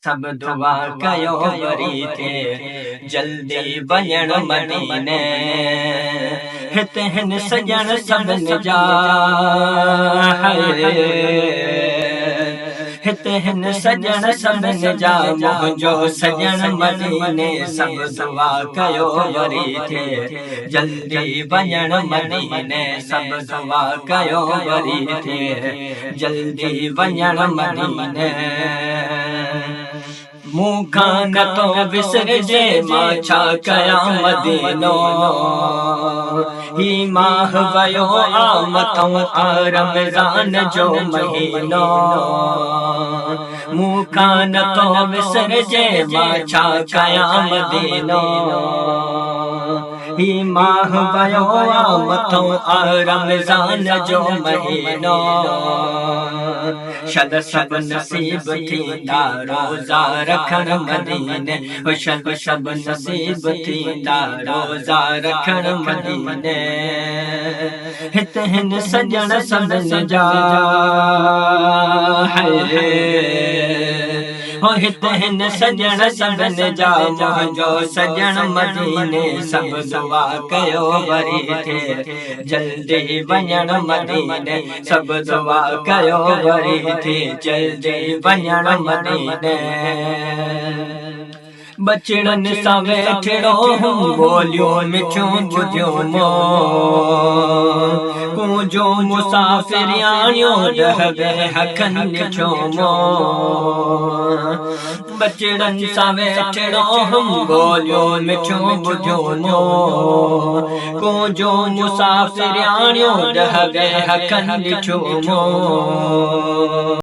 सब दुआ कयो वरी थे जल्दी वञण मदीने हिते हिन सजण सभिनि जा हिते हिन सजण सभिनि जा मुंहिंजो सजण मदीने सब दुआ कयो वरी थे जल्दी वञण मदीने सब दुआ कयो वरी थे जल्दी वञण मदीने मूंखां न तो विसरजे मां छा कयां मदीनो ही माह वयो आ मथों आ रमज़ान जो महीनो मूंखां न तो विसरजे मां छा कयां मदीनो ही माह वयो आ मथों आ रमज़ान जो महीनो शद सब नसीब थींदा रोज़ा रखण मदीने शद सब नसीब थींदा रोज़ा रखण मदीने हिते हिन सजण सभिनि जा हिते हिन सजण सभिनि जा मुंहिंजो सजण मदीने सब दुआ कयो वरी थे जल्दी वञण मदीने सब दुआ कयो वरी थे जल्दी वञण मदीने बचड़नि सां वेठड़ो ॿोलियूं मिठियूं ॿुधियूं कूंजो मुसाफ़िरियाणियो ॾहवे हखनि ॾिठो बचड़नि सां वेठड़ो ॿोलियूं मिठियूं ॿुधियूं कूंजो मुसाफ़िरियाणियो ॾहवे हखनि ॾिठो